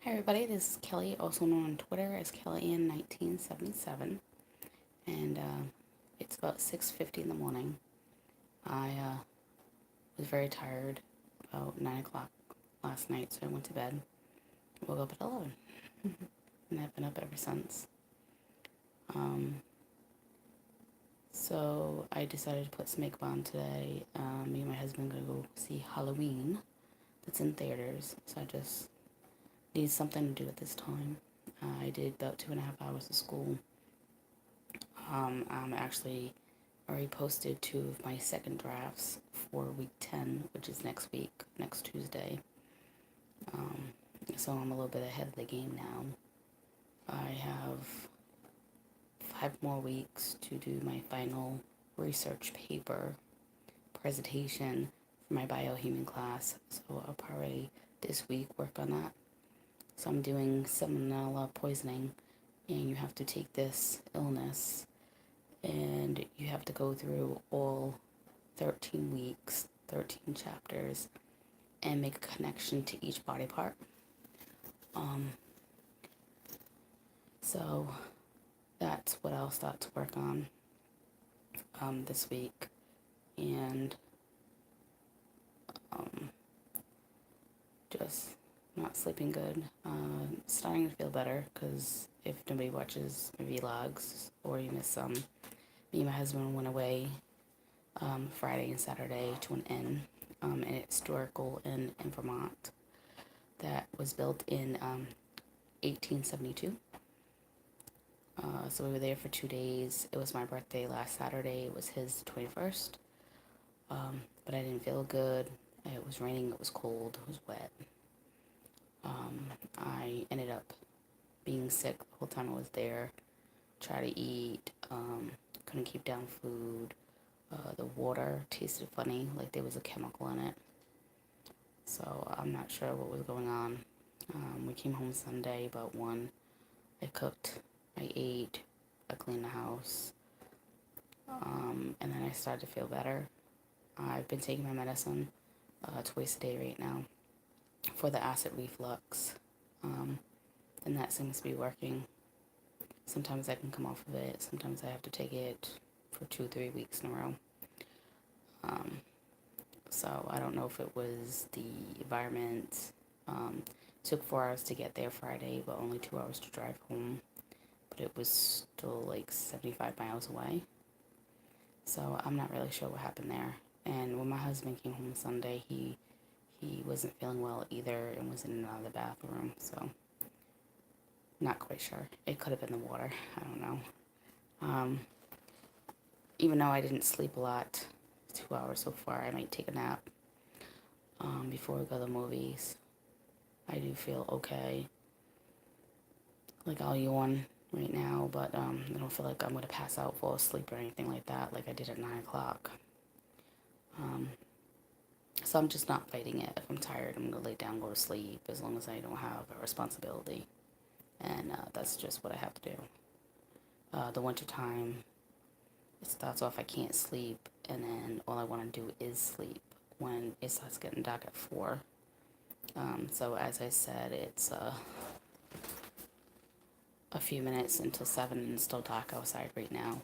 Hi everybody, this is Kelly, also known on Twitter as KellyAnn1977, and it's about 6:50 in the morning. I was very tired about 9 o'clock last night, so I went to bed. Woke up at 11, and I've been up ever since. Um, so I decided to put some makeup on today. Me and my husband are going to go see Halloween. That's in theaters, so I just need something to do at this time. I did about 2.5 hours of school. I'm actually already posted 2 of my second drafts for week 10, which is next week, next Tuesday. Um, so I'm a little bit ahead of the game now. I have 5 more weeks to do my final research paper presentation for my biohuman class. So I'll probably this week work on that. So I'm doing salmonella poisoning, and you have to take this illness and you have to go through all 13 weeks, 13 chapters, and make a connection to each body part. Um, so that's what I'll start to work on this week. And um, just not sleeping good. Starting to feel better because if nobody watches my vlogs or you miss some, me and my husband went away Friday and Saturday to an inn, an historical inn in Vermont that was built in 1872. So we were there for 2 days. It was my birthday last Saturday. It was his 21st. But I didn't feel good. It was raining. It was cold. It was wet. I ended up being sick the whole time I was there. Tried to eat. Couldn't keep down food. The water tasted funny, like there was a chemical in it. So I'm not sure what was going on. We came home Sunday about 1. I cooked. I ate. I cleaned the house. And then I started to feel better. I've been taking my medicine twice a day right now for the acid reflux. And that seems to be working. Sometimes I can come off of it. Sometimes I have to take it for 2-3 weeks in a row. So I don't know if it was the environment. Took 4 hours to get there Friday, but only 2 hours to drive home. But it was still like 75 miles away. So I'm not really sure what happened there. And when my husband came home Sunday, he wasn't feeling well either and was in and out of the bathroom. So not quite sure. It could have been the water. I don't know. Even though I didn't sleep a lot, 2 hours so far, I might take a nap before we go to the movies. I do feel okay. Like I'll yawn right now, but I don't feel like I'm going to pass out, fall asleep or anything like that like I did at 9 o'clock. So I'm just not fighting it. If I'm tired, I'm going to lay down, go to sleep, as long as I don't have a responsibility. And that's just what I have to do. The winter time, it starts off I can't sleep, and then all I want to do is sleep when it starts getting dark at 4. So as I said, it's a few minutes until 7 and it's still dark outside right now.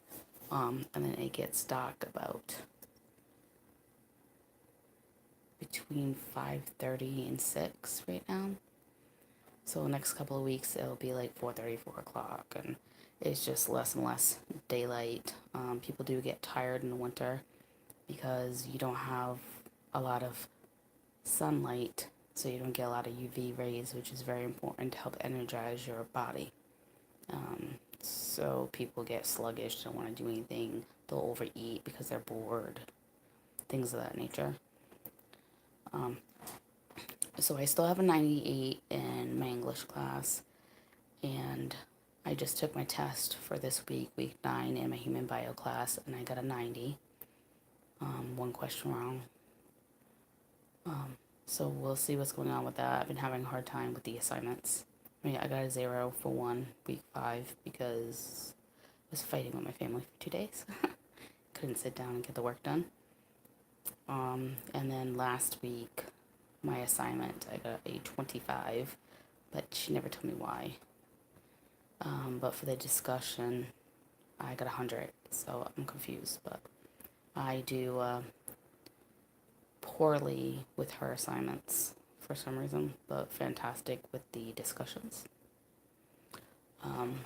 And then it gets dark about between 5:30 and 6 right now. So the next couple of weeks it'll be like 4:30, 4 o'clock, and it's just less and less daylight. People do get tired in the winter because you don't have a lot of sunlight, so you don't get a lot of UV rays, which is very important to help energize your body. So people get sluggish, don't want to do anything, they'll overeat because they're bored, things of that nature. So I still have a 98 in my English class, and I just took my test for this week, week 9, in my human bio class, and I got a 90. One question wrong. So we'll see what's going on with that. I've been having a hard time with the assignments. I mean, I got a 0 for one, week 5, because I was fighting with my family for 2 days. Couldn't sit down and get the work done. And then last week, my assignment, I got a 25, but she never told me why. But for the discussion, I got 100, so I'm confused. But I do poorly with her assignments for some reason, but fantastic with the discussions. Um,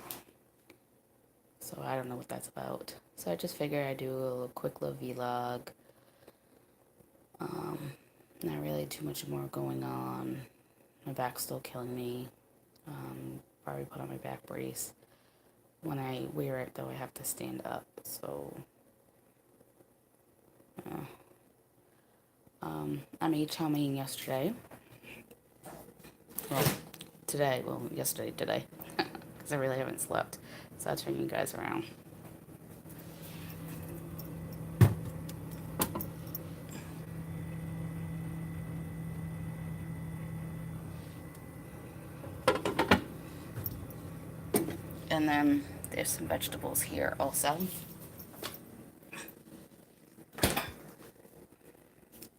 so I don't know what that's about. So I just figured I'd do a little quick little vlog. Not really too much more going on. My back's still killing me. Probably put on my back brace. When I wear it, though, I have to stand up. So, yeah. I made chow mein yesterday. Well, today. Well, yesterday, today. Because I really haven't slept. So I'll turn you guys around. And then there's some vegetables here also.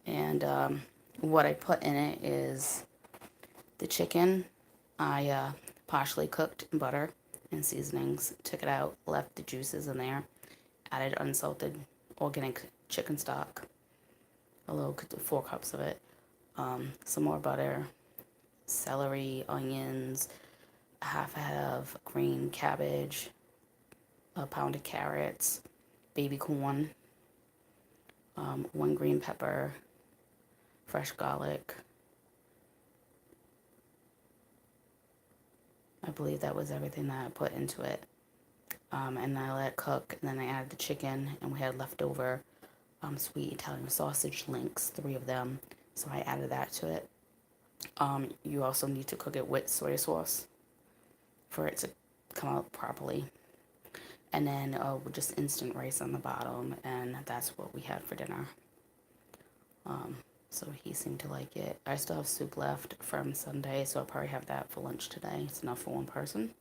And what I put in it is the chicken. I partially cooked in butter and seasonings, took it out, left the juices in there, added unsalted organic chicken stock, a little 4 cups of it, some more butter, celery, onions, half a head of green cabbage, a pound of carrots, baby corn, 1 green pepper, fresh garlic. I believe that was everything that I put into it. And I let it cook, and then I added the chicken, and we had leftover sweet Italian sausage links, 3 of them. So I added that to it. You also need to cook it with soy sauce for it to come out properly. And then just instant rice on the bottom, and that's what we had for dinner. So he seemed to like it. I still have soup left from Sunday, so I'll probably have that for lunch today. It's enough for 1 person.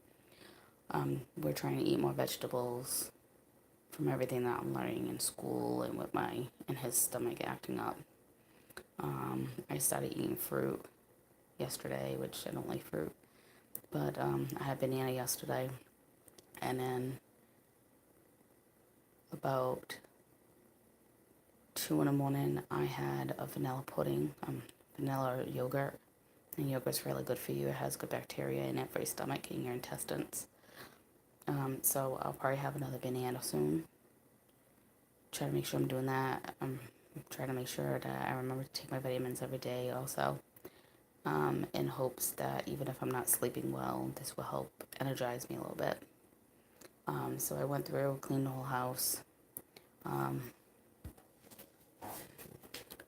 We're trying to eat more vegetables from everything that I'm learning in school and with his stomach acting up. I started eating fruit yesterday, which I don't like fruit, but I had banana yesterday, and then about 2 in the morning I had a vanilla pudding, vanilla yogurt, and yogurt's really good for you. It has good bacteria in it for your stomach and your intestines. So I'll probably have another banana soon. Try to make sure I'm doing that. I'm trying to make sure that I remember to take my vitamins every day also, in hopes that even if I'm not sleeping well, this will help energize me a little bit. So I went through, cleaned the whole house.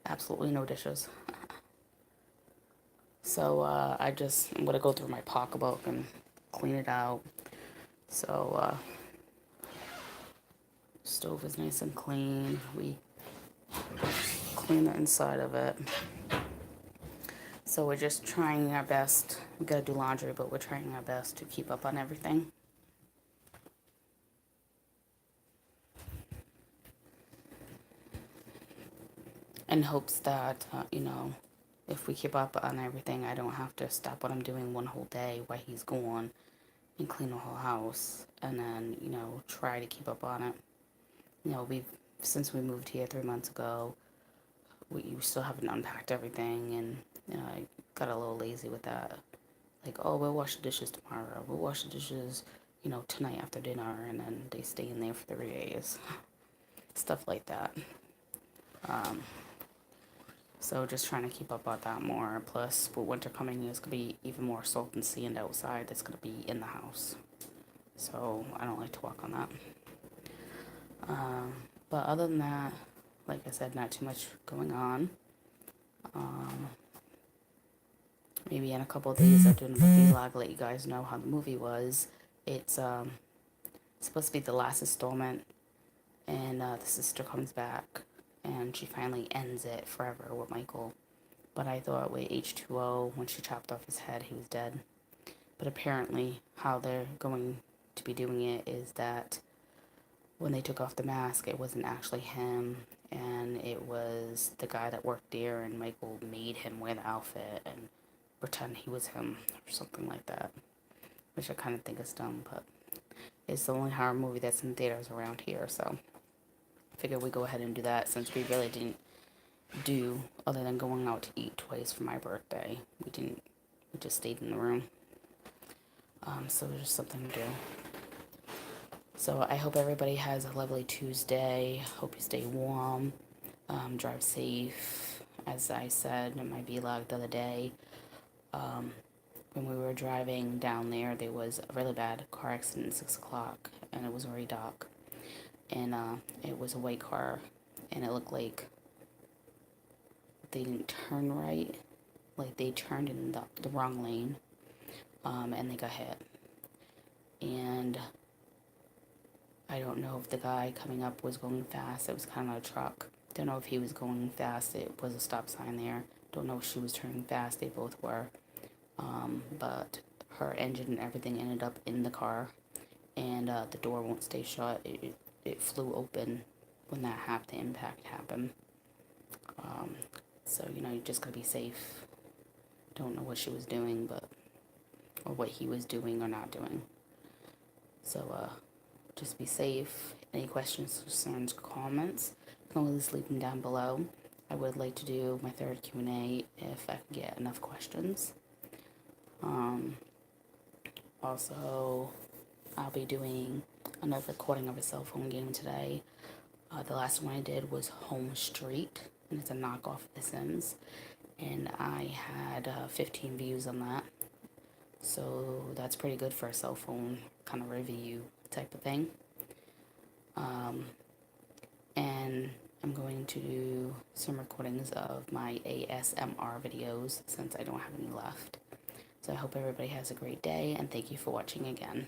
Absolutely no dishes. So I'm going to go through my pocketbook and clean it out. So stove is nice and clean. We clean the inside of it. So we're just trying our best. We gotta do laundry, but we're trying our best to keep up on everything. In hopes that, if we keep up on everything, I don't have to stop what I'm doing 1 whole day while he's gone and clean the whole house, and then, try to keep up on it. Since we moved here 3 months ago, we still haven't unpacked everything, and I got a little lazy with that. Like, oh, we'll wash the dishes tomorrow. We'll wash the dishes, tonight after dinner, and then they stay in there for 3 days. Stuff like that. So just trying to keep up on that more. Plus, with winter coming, there's going to be even more salt and sand outside that's going to be in the house. So I don't like to walk on that. But other than that, like I said, not too much going on. Maybe in a couple of days I'll do another vlog, let you guys know how the movie was. It's supposed to be the last installment, and the sister comes back, and she finally ends it forever with Michael. But I thought with H2O, when she chopped off his head, he was dead. But apparently, how they're going to be doing it is that when they took off the mask, it wasn't actually him, and it was the guy that worked there, and Michael made him wear the outfit, and pretend he was him or something like that, which I kind of think is dumb, but it's the only horror movie that's in theaters around here, so I figured we go ahead and do that since we really didn't do other than going out to eat twice for my birthday. We just stayed in the room. So it was just something to do. So I hope everybody has a lovely Tuesday. Hope you stay warm. Drive safe. As I said in my vlog the other day, when we were driving down there was a really bad car accident at 6 o'clock, and it was already dark. And it was a white car, and it looked like they didn't turn right. Like they turned in the wrong lane, and they got hit. And I don't know if the guy coming up was going fast. It was kind of a truck. Don't know if he was going fast. It was a stop sign there. Don't know if she was turning fast. They both were. But her engine and everything ended up in the car. And the door won't stay shut. It flew open when that happened. The impact happened. So, you know, you just gotta be safe. Don't know what she was doing, or what he was doing or not doing. So, just be safe. Any questions, concerns, comments, you can always leave them down below. I would like to do my third Q&A if I can get enough questions. Also, I'll be doing another recording of a cell phone game today. The last one I did was Home Street, and it's a knockoff of The Sims. And I had 15 views on that. So that's pretty good for a cell phone kind of review type of thing. And I'm going to do some recordings of my ASMR videos since I don't have any left. So I hope everybody has a great day, and thank you for watching again.